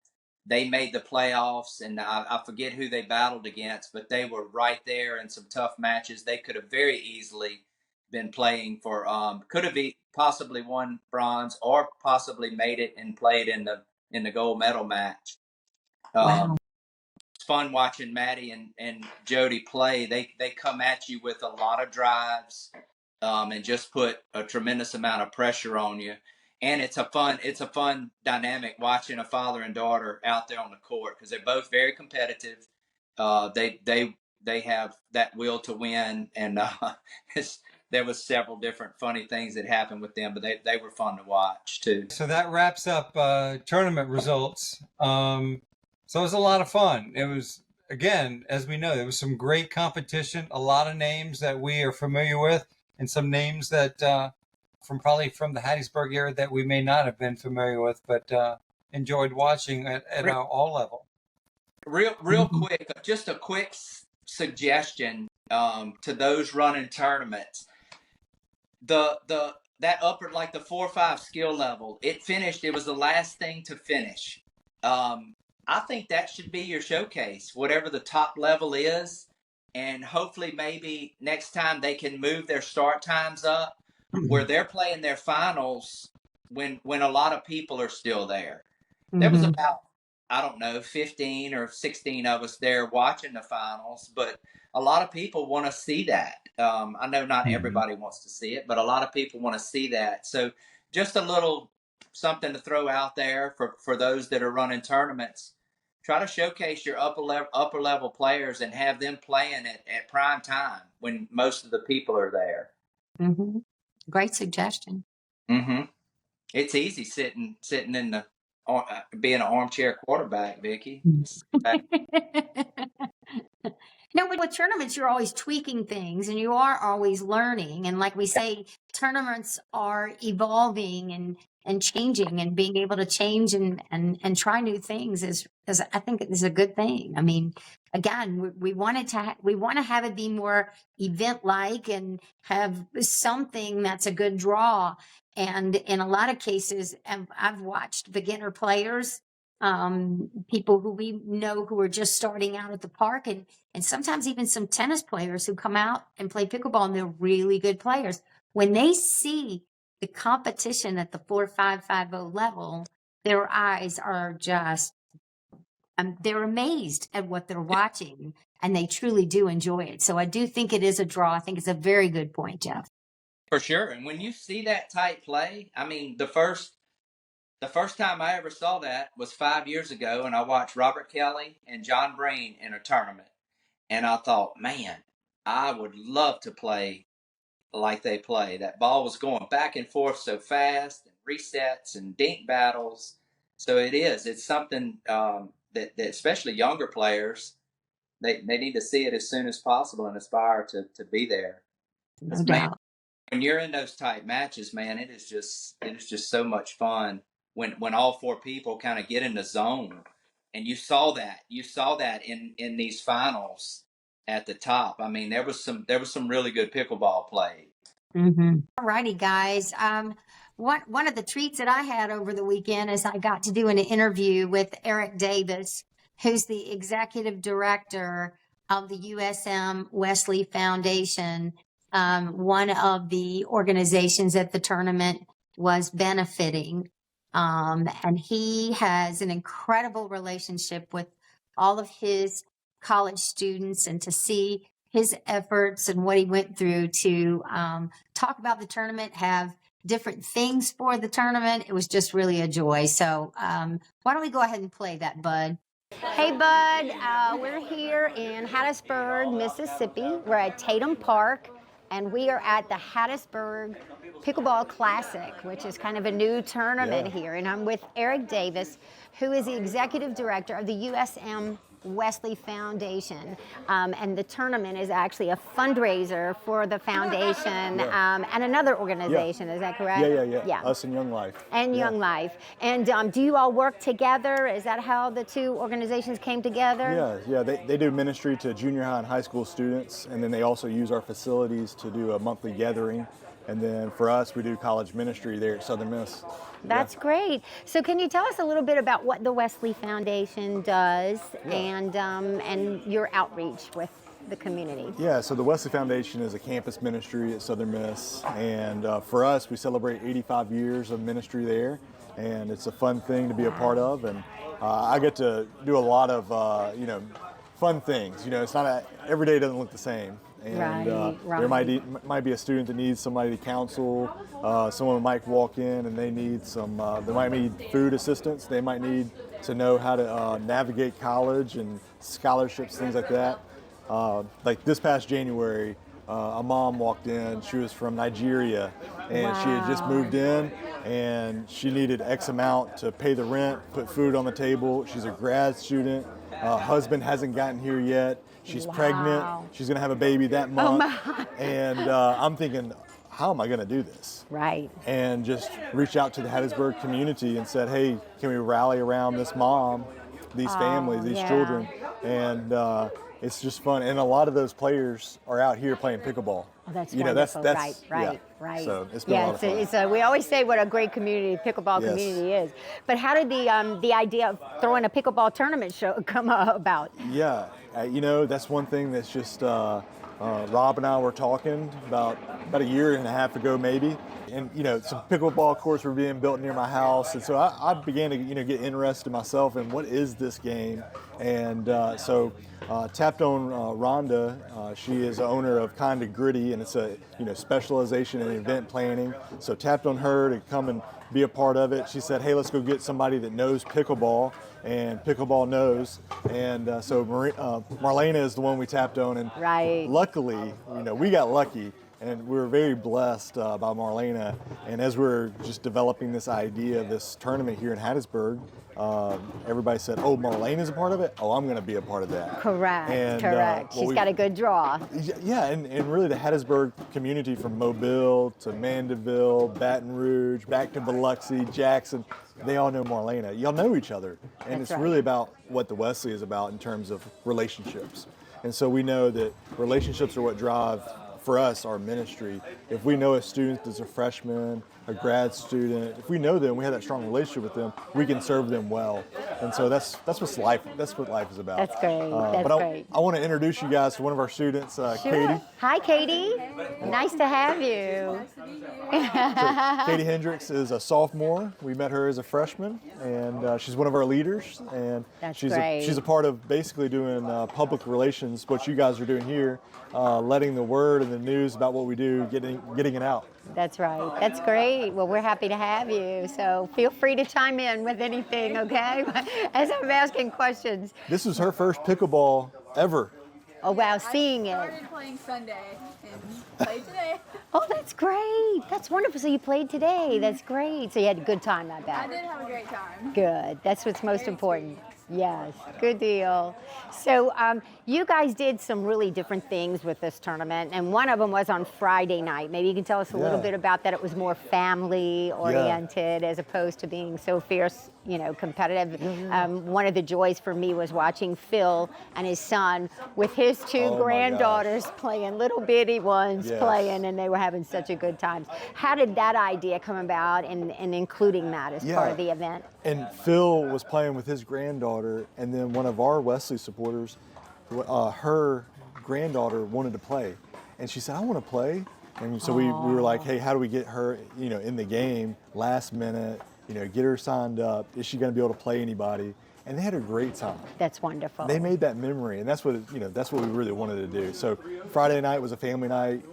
They made the playoffs, and I forget who they battled against, but they were right there in some tough matches. They could have very easily been playing for, could have possibly won bronze or possibly made it and played in the gold medal match. Wow. It's fun watching Maddie and Jody play. They come at you with a lot of drives, and just put a tremendous amount of pressure on you. And it's a fun dynamic watching a father and daughter out there on the court, because they're both very competitive. They have that will to win, and there was several different funny things that happened with them, but they were fun to watch too. So that wraps up tournament results. So it was a lot of fun. It was, again, as we know, there was some great competition, a lot of names that we are familiar with, and some names that from the Hattiesburg area that we may not have been familiar with, but enjoyed watching at all level. Real quick, just a quick suggestion to those running tournaments. That upper, like the 4 or 5 skill level, it was the last thing to finish. I think that should be your showcase, whatever the top level is, and hopefully maybe next time they can move their start times up, where they're playing their finals when a lot of people are still there. There was about, I don't know, 15 or 16 of us there watching the finals, but a lot of people want to see that. I know not everybody wants to see it, but a lot of people want to see that. So just a little something to throw out there for those that are running tournaments. Try to showcase your upper level players and have them playing at prime time when most of the people are there. Mm-hmm. Great suggestion. Mm-hmm. It's easy sitting in the being an armchair quarterback, Vicki. No, but with tournaments, you're always tweaking things and you are always learning. And like we say, tournaments are evolving and changing, and being able to change and try new things is I think is a good thing. I mean, again, we want to have it be more event like and have something that's a good draw. And in a lot of cases, I've watched beginner players, people who we know who are just starting out at the park, and sometimes even some tennis players who come out and play pickleball, and they're really good players. When they see the competition at the 4.550 level, their eyes are just, they're amazed at what they're watching, and they truly do enjoy it. So I do think it is a draw. I think it's a very good point, Jeff. For sure. And when you see that type play, I mean, the first time I ever saw that was 5 years ago, and I watched Robert Kelly and John Breen in a tournament. And I thought, man, I would love to play like they play. That ball was going back and forth so fast, and resets and dink battles. So it's something that especially younger players, they need to see it as soon as possible and aspire to be there. No doubt. When you're in those type matches, man, it is just so much fun when all 4 people kind of get in the zone. And you saw that in these finals at the top. I mean, there was some really good pickleball played. All righty, guys. One of the treats that I had over the weekend is I got to do an interview with Eric Davis, who's the executive director of the USM Wesley Foundation, one of the organizations that the tournament was benefiting. And he has an incredible relationship with all of his college students, and to see his efforts and what he went through to talk about the tournament, have different things for the tournament. It was just really a joy. So why don't we go ahead and play that, Bud? Hey, Bud. We're here in Hattiesburg, Mississippi. We're at Tatum Park, and we are at the Hattiesburg Pickleball Classic, which is kind of a new tournament here. And I'm with Eric Davis, who is the executive director of the USM Wesley Foundation. And the tournament is actually a fundraiser for the foundation and another organization. Is that correct? Yeah. Us and Young Life. And Young Life. And do you all work together? Is that how the two organizations came together? Yeah. They do ministry to junior high and high school students, and then they also use our facilities to do a monthly gathering. And then for us, we do college ministry there at Southern Miss. That's great. So can you tell us a little bit about what the Wesley Foundation does and your outreach with the community? Yeah, so the Wesley Foundation is a campus ministry at Southern Miss, and for us, we celebrate 85 years of ministry there, and it's a fun thing to be a part of, and I get to do a lot of, fun things. It's not every day doesn't look the same. And there might be a student that needs somebody to counsel. Someone might walk in and they need they might need food assistance. They might need to know how to navigate college and scholarships, things like that. Like this past January, a mom walked in. She was from Nigeria, and she had just moved in, and she needed X amount to pay the rent, put food on the table. She's a grad student. Husband hasn't gotten here yet. She's pregnant. She's going to have a baby that month. And I'm thinking, how am I going to do this? Right. And just reached out to the Hattiesburg community and said, hey, can we rally around this mom, these families, these children? And it's just fun. And a lot of those players are out here playing pickleball. Oh, that's wonderful. Right. So it's been a lot of fun. We always say what a great community, pickleball community is. But how did the idea of throwing a pickleball tournament show come about? Yeah, that's one thing that's just Rob and I were talking about a year and a half ago maybe. And some pickleball courts were being built near my house, and so I began to get interested myself in what is this game, and so tapped on Rhonda. She is the owner of Kinda Gritty, and it's a specialization in event planning. So tapped on her to come and be a part of it. She said, hey, let's go get somebody that knows pickleball, and pickleball knows. And so Marlena is the one we tapped on, and luckily, we got lucky. And we were very blessed by Marlena. And as we were just developing this idea of this tournament here in Hattiesburg, everybody said, oh, Marlena's a part of it? Oh, I'm going to be a part of that. Correct. She's got a good draw. Yeah, and really the Hattiesburg community from Mobile to Mandeville, Baton Rouge, back to Biloxi, Jackson, they all know Marlena. Y'all know each other. And it's really about what the Wesley is about in terms of relationships. And so we know that relationships are what drive for us, our ministry. If we know a student that's a freshman, a grad student, if we know them, we have that strong relationship with them, we can serve them well. And so that's what life is about. That's great. Great. I want to introduce you guys to one of our students, Katie. Hi, Katie. Nice to have you. So Katie Hendricks is a sophomore. We met her as a freshman, and she's one of our leaders. And she's a part of basically doing public relations, what you guys are doing here, letting the word and the news about what we do, getting it out. That's right. That's great. Well, we're happy to have you. So feel free to chime in with anything, okay? As I'm asking questions. This was her first pickleball ever. Oh, wow, seeing it. I started playing Sunday and played today. Oh, that's great. That's wonderful. So you played today. That's great. So you had a good time, I bet. I did have a great time. Good. That's what's most important. Yes, good deal. So you guys did some really different things with this tournament, and one of them was on Friday night. Maybe you can tell us a little bit about that. It was more family-oriented as opposed to being so fierce, competitive. One of the joys for me was watching Phil and his son with his two granddaughters playing, little bitty ones playing, and they were having such a good time. How did that idea come about and including that as part of the event? And Phil was playing with his granddaughter, and then one of our Wesley supporters, her granddaughter wanted to play, and she said, I want to play. And so we were like, hey, how do we get her in the game last minute, get her signed up? Is she going to be able to play anybody? And they had a great time. That's wonderful. They made that memory, and that's what that's what we really wanted to do. So Friday night was a family night.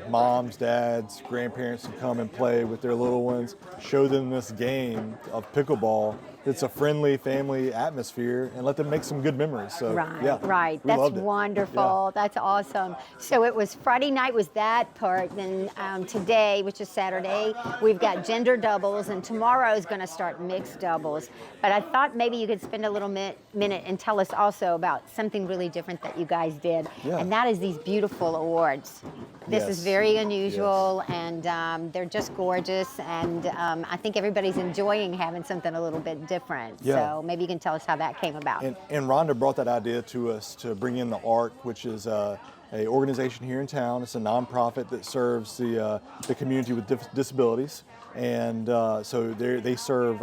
Moms, dads, grandparents would come and play with their little ones, show them this game of pickleball, that's a friendly family atmosphere, and let them make some good memories. So Right, yeah, right. we That's loved it. wonderful. That's awesome. So it was Friday night was that part. Then today, which is Saturday, we've got gender doubles, and tomorrow is going to start mixed doubles. But I thought maybe you could spend a little minute and tell us also about something really different that you guys did, Yeah. and that is these beautiful awards. This is Yes. very unusual, and they're just gorgeous, and I think everybody's enjoying having something a little bit different. Yeah. So maybe you can tell us how that came about. And Rhonda brought that idea to us to bring in the ARC, which is a organization here in town. It's a nonprofit that serves the community with disabilities, and so they serve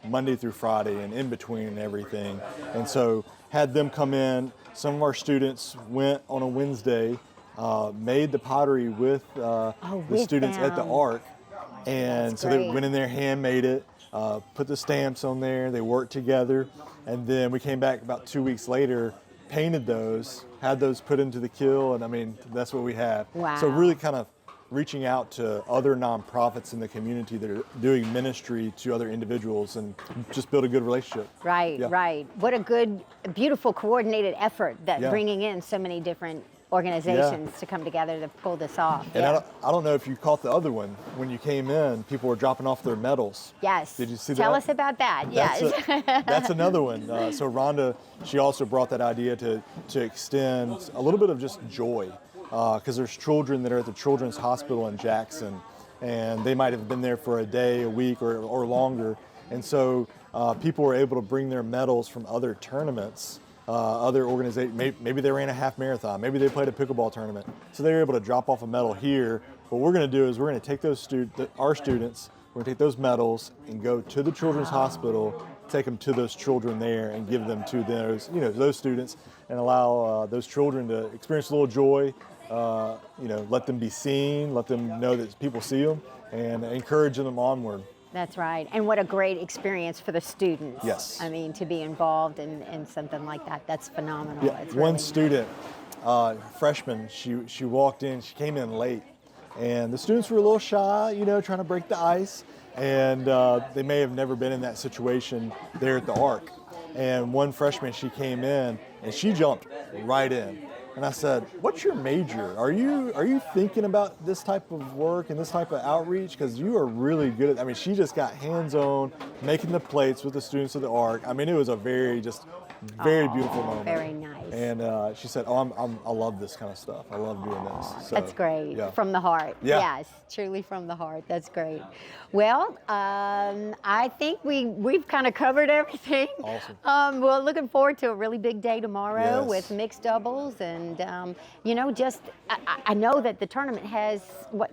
Monday through Friday and in between and everything. And so had them come in. Some of our students went on a Wednesday, made the pottery with the with students at the them. ARC, and That's so they great. went in there, handmade it. Put the stamps on there, they worked together, and then we came back about 2 weeks later, painted those, had those put into the kiln, and I mean, that's what we have. Wow. So really kind of reaching out to other nonprofits in the community that are doing ministry to other individuals and just build a good relationship. Right, Yeah. right. What a good, beautiful, coordinated effort that Yeah. bringing in so many different organizations to come together to pull this off. And Yeah. I don't know if you caught the other one. When you came in, people were dropping off their medals. Yes. Did you see Tell that? us about that. That's Yes. that's another one. So Rhonda, she also brought that idea to extend a little bit of just joy, because there's children that are at the Children's Hospital in Jackson, and they might have been there for a day, a week, or longer. And so people were able to bring their medals from other tournaments, other organizations. Maybe they ran a half marathon, maybe they played a pickleball tournament. So they were able to drop off a medal here. What we're going to do is we're going to take our students, we're going to take those medals and go to the Children's Hospital, take them to those children there and give them to those students, and allow those children to experience a little joy. Let them be seen, let them know that people see them, and encourage them onward. That's right. And what a great experience for the students. Yes. I mean, to be involved in something like that, that's phenomenal. Yeah, It's one really- student, freshman, she walked in, she came in late, and the students were a little shy, trying to break the ice, and they may have never been in that situation there at the ARC. And one freshman, she came in, and she jumped right in. And I said, "What's your major? Are you thinking about this type of work and this type of outreach? Because you are really good at." I mean, she just got hands-on, making the plates with the students of the ARC. I mean, it was a very beautiful moment. Very nice. And she said, "Oh, I love this kind of stuff. I love doing this." So, That's great. Yeah. From the heart. Yeah. Yes, truly from the heart. That's great. Well, I think we've kind of covered everything. Awesome. We're looking forward to a really big day tomorrow Yes. with mixed doubles, and I know that the tournament has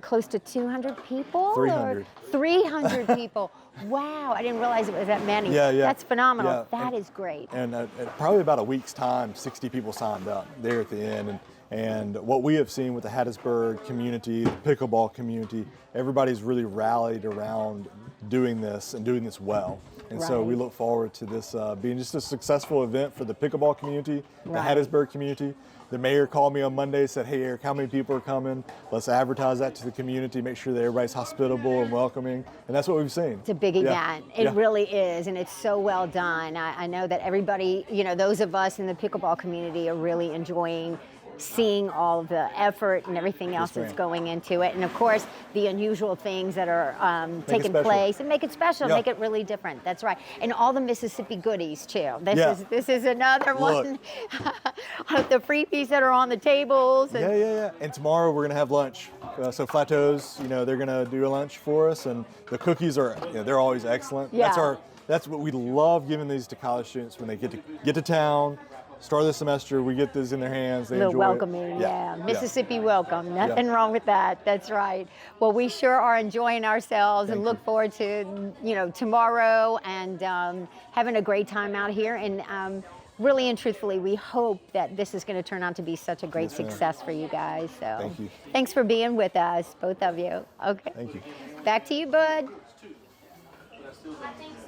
close to 200 people. 300. 300 people. Wow, I didn't realize it was that many. Yeah. That's phenomenal. Yeah. That is great. And probably about a week's time, 60 people signed up there at the end. And what we have seen with the Hattiesburg community, the pickleball community, everybody's really rallied around doing this and doing this well. And so we Right. look forward to this being just a successful event for the pickleball community, the Right. Hattiesburg community. The mayor called me on Monday, said, "Hey Eric, how many people are coming? Let's advertise that to the community, make sure that everybody's hospitable and welcoming." And that's what we've seen. It's a big Yeah. event. It Yeah. really is, and it's so well done. I know that everybody, those of us in the pickleball community are really enjoying seeing all of the effort and everything else that's ma'am. going into it. And of course, the unusual things that are taking special. place and make it special, Yeah. make it really different. That's right. And all the Mississippi goodies too. Yeah. This is another Look. one. The freebies that are on the tables. And Yeah. And tomorrow we're gonna have lunch. So Plateaus, they're gonna do a lunch for us, and the cookies are, they're always excellent. Yeah. That's what we love giving these to college students when they get to town. Start of the semester, we get this in their hands. They little enjoy welcoming, it. yeah. Mississippi welcome. Nothing Yeah. wrong with that. That's right. Well, we sure are enjoying ourselves and Thank look forward to tomorrow and having a great time out here. And really and truthfully, we hope that this is going to turn out to be such a great Yes, ma'am. success for you guys. So Thank you. Thanks for being with us, both of you. Okay. Thank you. Back to you, Bud.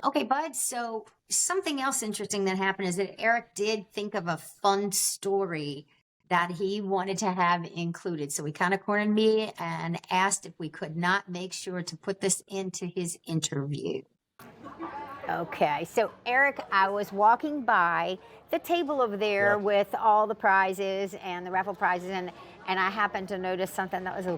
Okay, Bud. So something else interesting that happened is that Eric did think of a fun story that he wanted to have included. So he kind of cornered me and asked if we could not make sure to put this into his interview. Okay, so Eric, I was walking by the table over there Yeah. with all the prizes and the raffle prizes, and I happened to notice something that was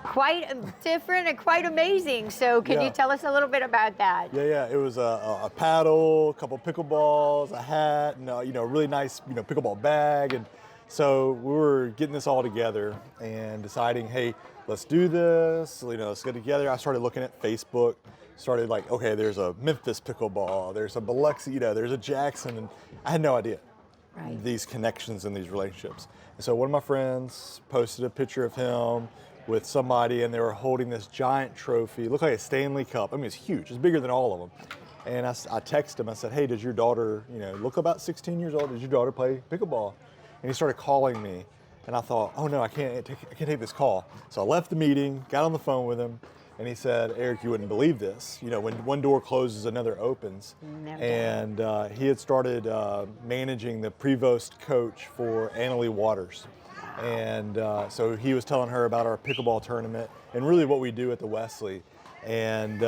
quite different and quite amazing. So can you Yeah. tell us a little bit about that? Yeah. It was a paddle, a couple pickleballs, a hat, and a really nice pickleball bag. And so we were getting this all together and deciding, hey, let's do this. Let's get together. I started looking at Facebook. Started like, okay, there's a Memphis pickleball, there's a Biloxi, there's a Jackson, and I had no idea these connections and these relationships. And so one of my friends posted a picture of him with somebody, and they were holding this giant trophy. It looked like a Stanley Cup. I mean, it's huge. It's bigger than all of them. And I texted him. I said, hey, does your daughter, look about 16 years old, does your daughter play pickleball? And he started calling me. And I thought, oh no, I can't take this call. So I left the meeting, got on the phone with him, and he said, Eric, you wouldn't believe this. When one door closes, another opens. And he had started managing the Prevost coach for Annalee Waters. And so he was telling her about our pickleball tournament and really what we do at the Wesley. And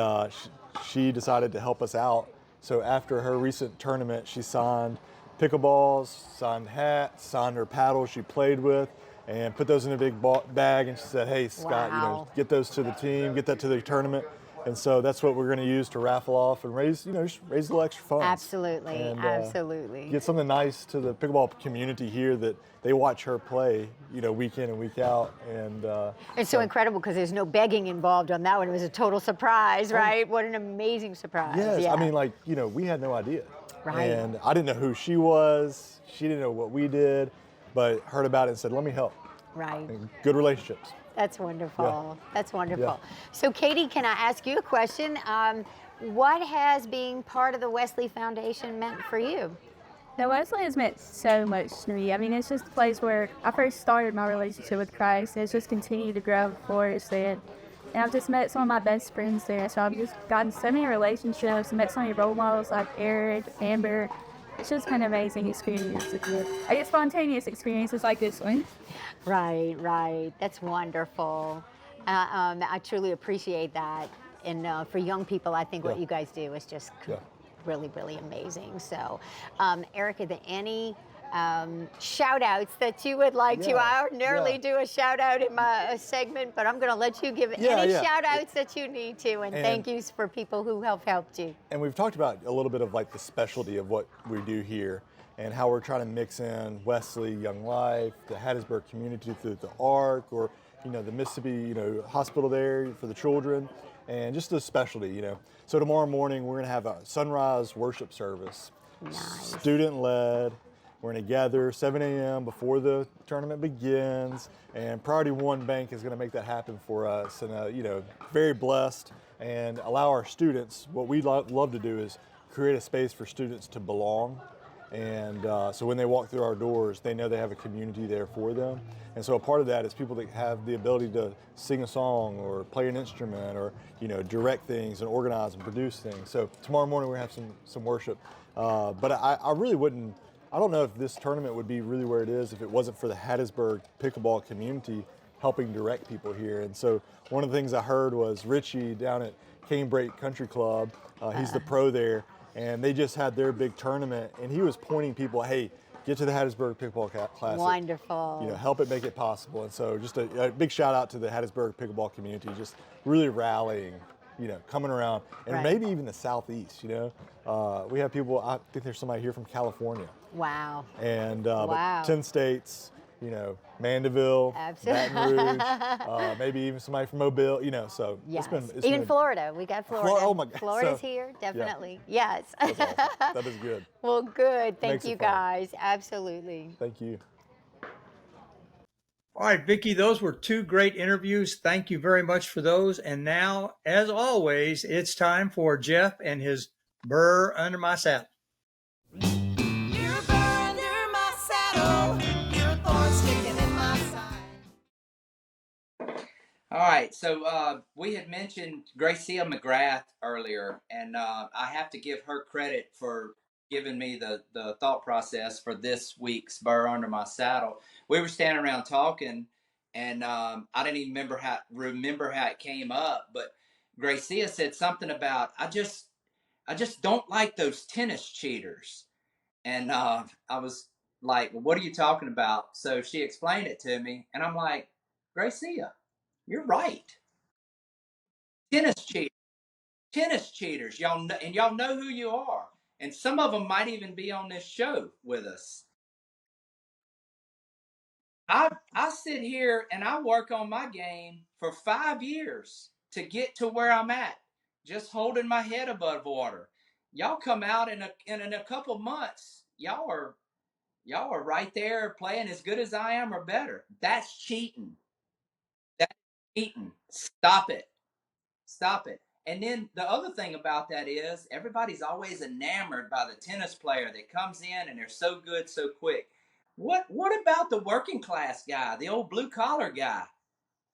she decided to help us out. So after her recent tournament, she signed pickleballs, signed hats, signed her paddles she played with, and put those in a big bag. And she said, hey, Scott, get those to the team, get that to the tournament. And so that's what we're going to use to raffle off and raise, just raise a little extra funds. Absolutely, and, absolutely. Get something nice to the pickleball community here that they watch her play, week in and week out. And it's so incredible because there's no begging involved on that one. It was a total surprise, right? What an amazing surprise. Yes, yeah. I mean, we had no idea. Right. And I didn't know who she was. She didn't know what we did, but heard about it and said, let me help. Right. And good relationships. That's wonderful. Yeah. That's wonderful. Yeah. So, Katie, can I ask you a question? What has being part of the Wesley Foundation meant for you? The Wesley has meant so much to me. I mean, it's just a place where I first started my relationship with Christ. It's just continued to grow and flourish there. And I've just met some of my best friends there. So I've just gotten so many relationships, met so many role models like Eric, Amber. It's just been an amazing experience. I get spontaneous experiences like this one. Right, right. That's wonderful. I truly appreciate that. And for young people, I think what you guys do is just really, really amazing. So, Eric, are there any shout outs that you would like to? I ordinarily do a shout out in my segment, but I'm going to let you give any shout outs that you need to. And thank yous for people who have helped you. And we've talked about a little bit of the specialty of what we do here and how we're trying to mix in Wesley, Young Life, the Hattiesburg community through the ARC, or the Mississippi hospital there for the children, and just the specialty. So tomorrow morning we're going to have a sunrise worship service, student led. We're going to gather 7 a.m. before the tournament begins, and Priority One Bank is going to make that happen for us. And very blessed, and allow our students. What we love to do is create a space for students to belong. And so when they walk through our doors, they know they have a community there for them. And so a part of that is people that have the ability to sing a song or play an instrument or direct things and organize and produce things. So tomorrow morning we're going to have some worship. But I really wouldn't. I don't know if this tournament would be really where it is if it wasn't for the Hattiesburg pickleball community helping direct people here. And so one of the things I heard was Richie down at Canebrake Country Club, he's the pro there, and they just had their big tournament, and he was pointing people, hey, get to the Hattiesburg Pickleball Classic. Wonderful. Help it make it possible. And so just a big shout out to the Hattiesburg pickleball community, just really rallying, coming around, and maybe even the Southeast, we have people, I think there's somebody here from California. Wow. And but 10 states, Mandeville, Baton Rouge, maybe even somebody from Mobile, so yes. it's even been Florida. We got Florida. Oh my God. Florida's here, definitely. Yes. That's awesome. That is good. Well, good. Thank Makes you it fun. guys. Absolutely. Thank you. All right, Vicki, those were two great interviews. Thank you very much for those. And now, as always, it's time for Jeff and his Burr Under My Saddle. All right, so we had mentioned Gracia McGrath earlier, and I have to give her credit for giving me the thought process for this week's Burr Under My Saddle. We were standing around talking, and I didn't even remember how it came up, but Gracia said something about, I just don't like those tennis cheaters. And I was like, well, what are you talking about? So she explained it to me, and I'm like, Gracia, you're right. Tennis cheaters, tennis cheaters. Y'all know, and y'all know who you are. And some of them might even be on this show with us. I sit here and I work on my game for 5 years to get to where I'm at, just holding my head above water. Y'all come out in a couple months, y'all are right there playing as good as I am or better. That's cheating. That's cheating. Stop it. Stop it. And then the other thing about that is everybody's always enamored by the tennis player that comes in and they're so good so quick. What about the working class guy, the old blue collar guy?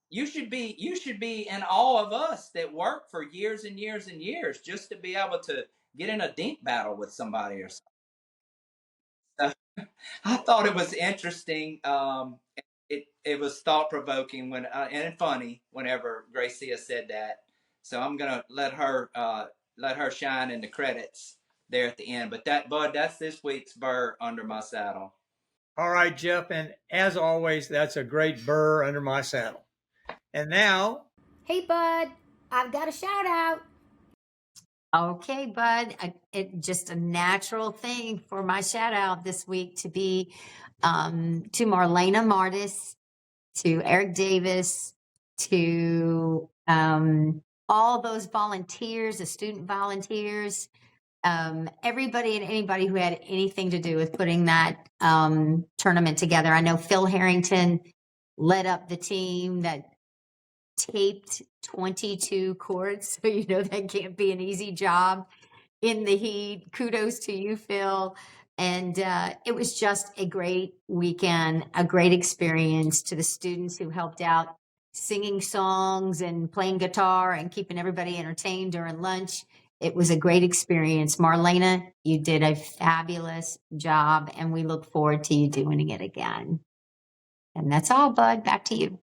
You should be in awe of us that work for years and years and years just to be able to get in a dink battle with somebody or something. I thought it was interesting. It was thought provoking and funny whenever Gracia said that. So I'm gonna let her shine in the credits there at the end. But that's this week's Burr Under My Saddle. All right, Jeff. And as always, that's a great Burr Under My Saddle. And now, Hey, Bud, I've got a shout out. Okay, Bud. It just a natural thing for my shout out this week to be to Marlena Martis, to Eric Davis, to all those volunteers, the student volunteers, everybody and anybody who had anything to do with putting that tournament together. I know Phil Herrington led up the team that taped 22 courts, so you know that can't be an easy job in the heat. Kudos to you, Phil. And it was just a great weekend, a great experience to the students who helped out singing songs and playing guitar and keeping everybody entertained during lunch. It was a great experience. Marlena, you did a fabulous job, and we look forward to you doing it again. And that's all, Bud. Back to you.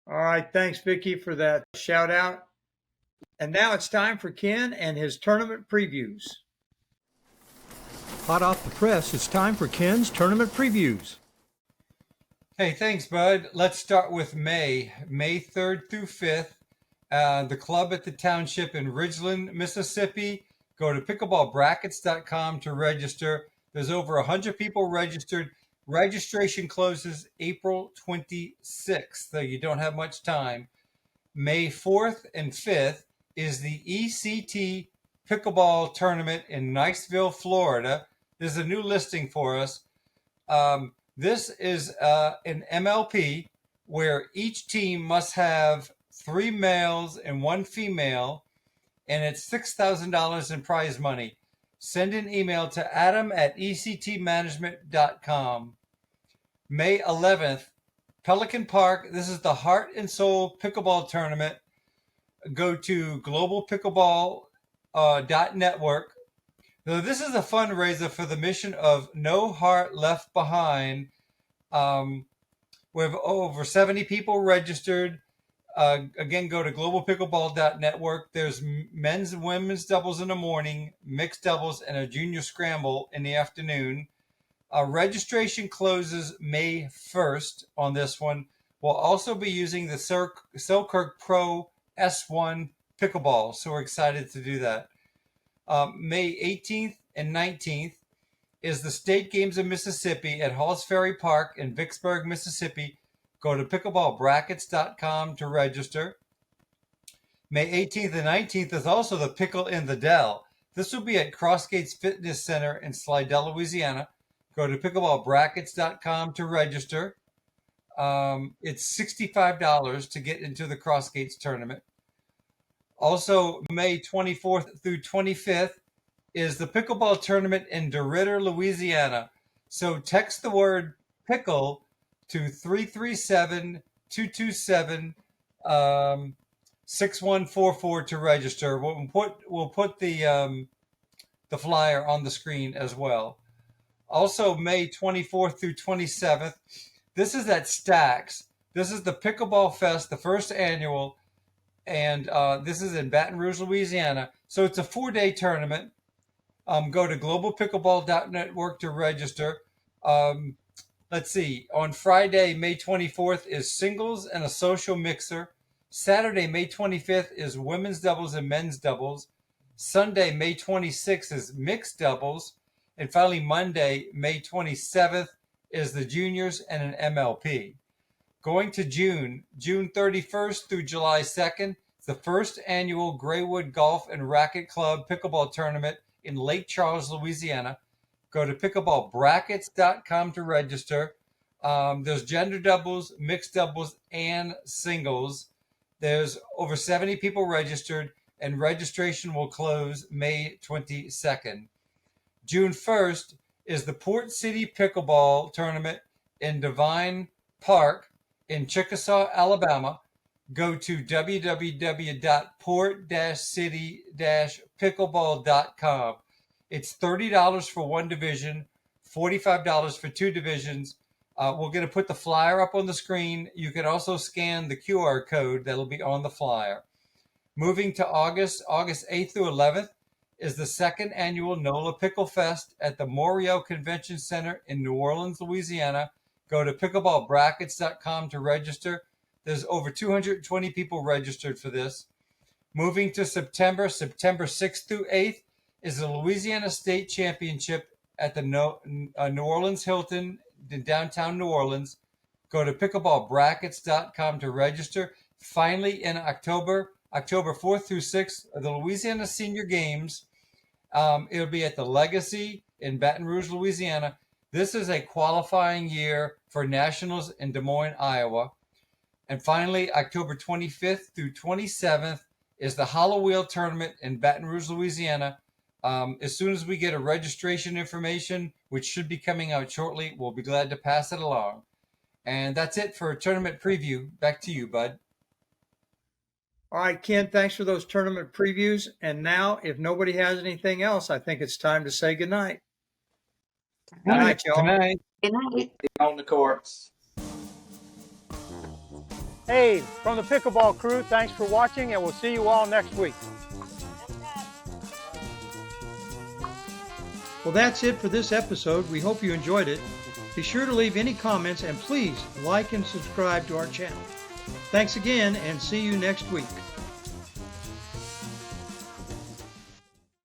all right, thanks, Vicki, for that shout out. And now it's time for Ken and his tournament previews. Hot off the press, it's time for Ken's tournament previews. Hey, thanks, Bud. Let's start with May 3rd through 5th. The club at the township in Ridgeland, Mississippi. Go to pickleballbrackets.com to register. There's over 100 people registered. Registration closes April 26th, so you don't have much time. May 4th and 5th is the ECT Pickleball Tournament in Niceville, Florida. There's a new listing for us. This is an MLP where each team must have 3 males and 1 female, and it's $6,000 in prize money. Send an email to adam@ectmanagement.com. May 11th, Pelican Park. This is the Heart and Soul Pickleball Tournament. Go to globalpickleball.network. Now, this is a fundraiser for the mission of No Heart Left Behind. We have over 70 people registered. Again, go to globalpickleball.network. There's men's and women's doubles in the morning, mixed doubles, and a junior scramble in the afternoon. Registration closes May 1st on this one. We'll also be using the Selkirk Pro S1 pickleball, so we're excited to do that. May 18th and 19th is the State Games of Mississippi at Halls Ferry Park in Vicksburg, Mississippi. Go to pickleballbrackets.com to register. May 18th and 19th is also the Pickle in the Dell. This will be at Crossgates Fitness Center in Slidell, Louisiana. Go to pickleballbrackets.com to register. It's $65 to get into the Crossgates tournament. Also, May 24th through 25th is the pickleball tournament in DeRidder, Louisiana. So text the word pickle to 337-227-6144 to register. We'll put the flyer on the screen as well. Also, May 24th through 27th, this is at Stax. This is the Pickleball Fest, the first annual. and this is in Baton Rouge, Louisiana. So it's a 4-day tournament. Go to globalpickleball.network to register. Let's see. On Friday, May 24th is singles and a social mixer. Saturday, May 25th is women's doubles and men's doubles. Sunday, May 26th is mixed doubles. And finally, Monday, May 27th is the juniors and an MLP. Going to June 31st through July 2nd, the first annual Graywood Golf and Racket Club Pickleball Tournament in Lake Charles, Louisiana. Go to pickleballbrackets.com to register. There's gender doubles, mixed doubles, and singles. There's over 70 people registered, and registration will close May 22nd. June 1st is the Port City Pickleball Tournament in Divine Park in Chickasaw, Alabama. Go to www.port-city-pickleball.com. It's $30 for one division, $45 for two divisions. We're going to put the flyer up on the screen. You can also scan the QR code that'll be on the flyer. Moving to August 8th through 11th is the second annual NOLA Pickle Fest at the Moriel Convention Center in New Orleans, Louisiana. Go to pickleballbrackets.com to register. There's over 220 people registered for this. Moving to September 6th through 8th is the Louisiana State Championship at the New Orleans Hilton in downtown New Orleans. Go to pickleballbrackets.com to register. Finally, in October 4th through 6th, the Louisiana Senior Games. It'll be at the Legacy in Baton Rouge, Louisiana. This is a qualifying year for nationals in Des Moines, Iowa. And finally, October 25th through 27th is the Hollow Wheel Tournament in Baton Rouge, Louisiana. As soon as we get a registration information, which should be coming out shortly, we'll be glad to pass it along. And that's it for a tournament preview. Back to you, Bud. All right, Ken, thanks for those tournament previews. And now, if nobody has anything else, I think it's time to say goodnight. Good night, y'all. Good night. Good night. On the courts. Hey, from the Pickleball crew, thanks for watching, and we'll see you all next week. Well, that's it for this episode. We hope you enjoyed it. Be sure to leave any comments and please like and subscribe to our channel. Thanks again and see you next week.